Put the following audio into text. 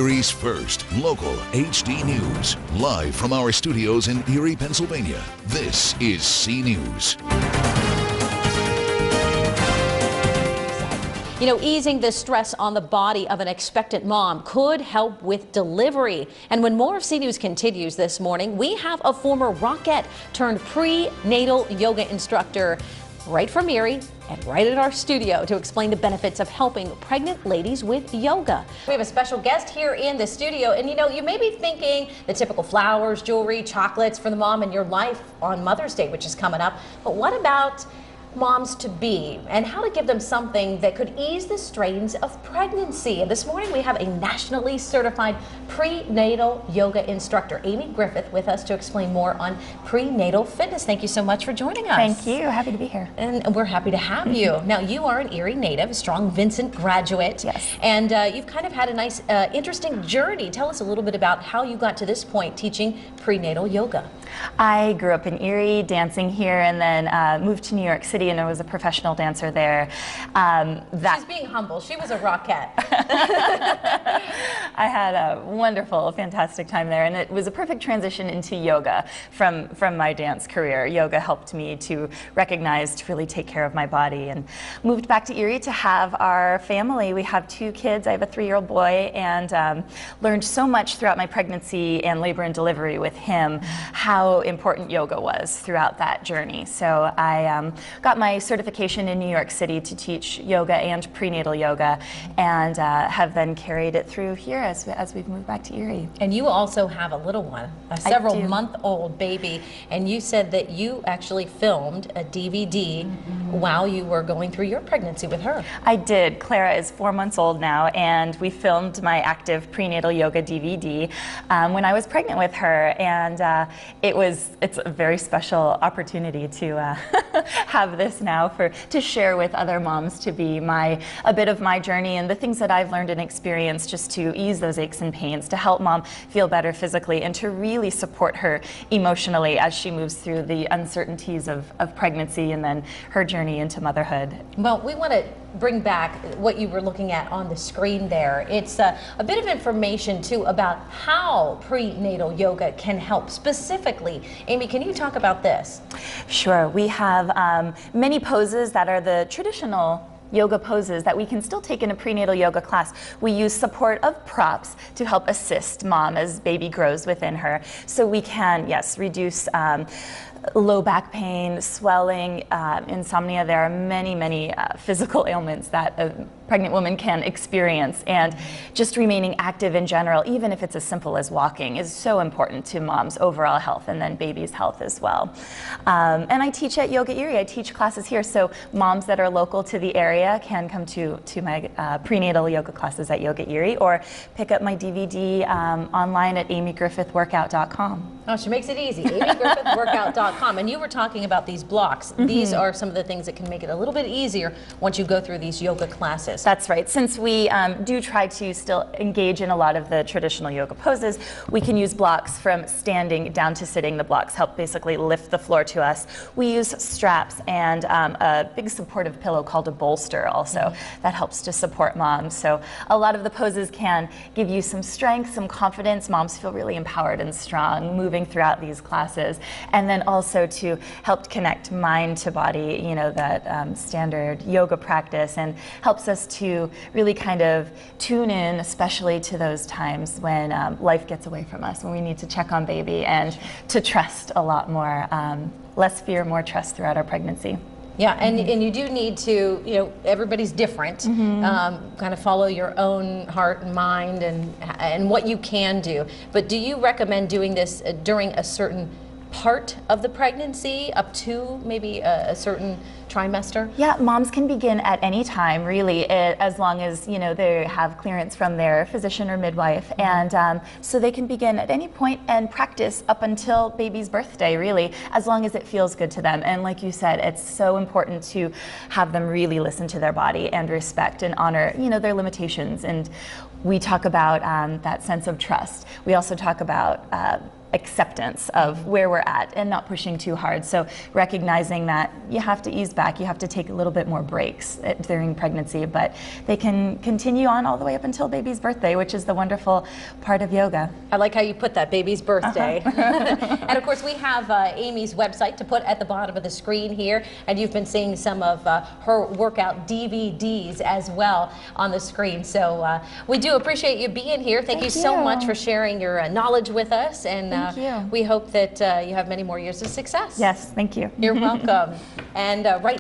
Erie's first local HD News. Live from our studios in Erie, Pennsylvania, this is C News. You know, easing the stress on the body of an expectant mom could help with delivery. And when more of C News continues this morning, we have a former Rockette turned prenatal yoga instructor right from Erie and right at our studio to explain the benefits of helping pregnant ladies with yoga. We have a special guest here in the studio, and you know, you may be thinking the typical flowers, jewelry, chocolates for the mom in your life on Mother's Day, which is coming up. But what about moms to be, and how to give them something that could ease the strains of pregnancy? And this morning we have a nationally certified prenatal yoga instructor, Amy Griffith, with us to explain more on prenatal fitness. Thank you so much for joining us. Thank you. Happy to be here. And we're happy to have you. Now, you are an Erie native, a strong Vincent graduate. Yes. And you've kind of had a nice, interesting journey. Tell us a little bit about how you got to this point teaching prenatal yoga. I grew up in Erie, dancing here, and then moved to New York City, and I was a professional dancer there. She's being humble. She was a Rockette. I had a wonderful, fantastic time there, and it was a perfect transition into yoga from my dance career. Yoga helped me to recognize, to really take care of my body, and moved back to Erie to have our family. We have 2 kids. I have a 3-year-old boy, and learned so much throughout my pregnancy and labor and delivery with him how important yoga was throughout that journey. So I got my certification in New York City to teach yoga and prenatal yoga, and have then carried it through here as we've moved back to Erie. And you also have a little one, a several-month-old baby, and you said that you actually filmed a DVD while you were going through your pregnancy with her. I did. Clara is 4 months old now, and we filmed my active prenatal yoga DVD when I was pregnant with her, and it's a very special opportunity to have this now to share with other moms, to be a bit of my journey and the things that I've learned and experienced, just to ease those aches and pains, to help mom feel better physically, and to really support her emotionally as she moves through the uncertainties of pregnancy and then her journey into motherhood. Well, we want to bring back what you were looking at on the screen there. It's a bit of information too about how prenatal yoga can help specifically. Amy, can you talk about this? Sure. We have many poses that are the traditional yoga poses that we can still take in a prenatal yoga class. We use support of props to help assist mom as baby grows within her. So we can, yes, reduce low back pain, swelling, insomnia. There are many physical ailments that a pregnant woman can experience, and just remaining active in general, even if it's as simple as walking, is so important to mom's overall health and then baby's health as well. And I teach at Yoga Erie. I teach classes here, so moms that are local to the area can come to my prenatal yoga classes at Yoga Erie, or pick up my DVD online at amygriffithworkout.com. Oh, she makes it easy. amygriffithworkout.com. And you were talking about these blocks. These are some of the things that can make it a little bit easier once you go through these yoga classes. That's right. Since we do try to still engage in a lot of the traditional yoga poses, we can use blocks from standing down to sitting. The blocks help basically lift the floor to us. We use straps and a big supportive pillow called a bolster also that helps to support moms. So a lot of the poses can give you some strength, some confidence. Moms feel really empowered and strong moving throughout these classes. And then also to help connect mind to body, you know, that standard yoga practice, and helps us to really kind of tune in, especially to those times when life gets away from us, when we need to check on baby, and to trust a lot more, less fear, more trust throughout our pregnancy. Yeah, and you do need to, you know, everybody's different, kind of follow your own heart and mind and what you can do. But do you recommend doing this during a certain part of the pregnancy, up to maybe a certain trimester? Yeah, moms can begin at any time, really, as long as, you know, they have clearance from their physician or midwife, and so they can begin at any point and practice up until baby's birthday, really, as long as it feels good to them. And like you said, it's so important to have them really listen to their body and respect and honor, you know, their limitations. And we talk about that sense of trust. We also talk about acceptance of where we're at and not pushing too hard. So recognizing that you have to ease back, you have to take a little bit more breaks during pregnancy, but they can continue on all the way up until baby's birthday, which is the wonderful part of yoga. I like how you put that, baby's birthday. And of course we have Amy's website to put at the bottom of the screen here, and you've been seeing some of her workout DVDs as well on the screen. So we do appreciate you being here. Thank you so much for sharing your knowledge with us, and we hope that you have many more years of success. Yes, thank you. You're welcome. And right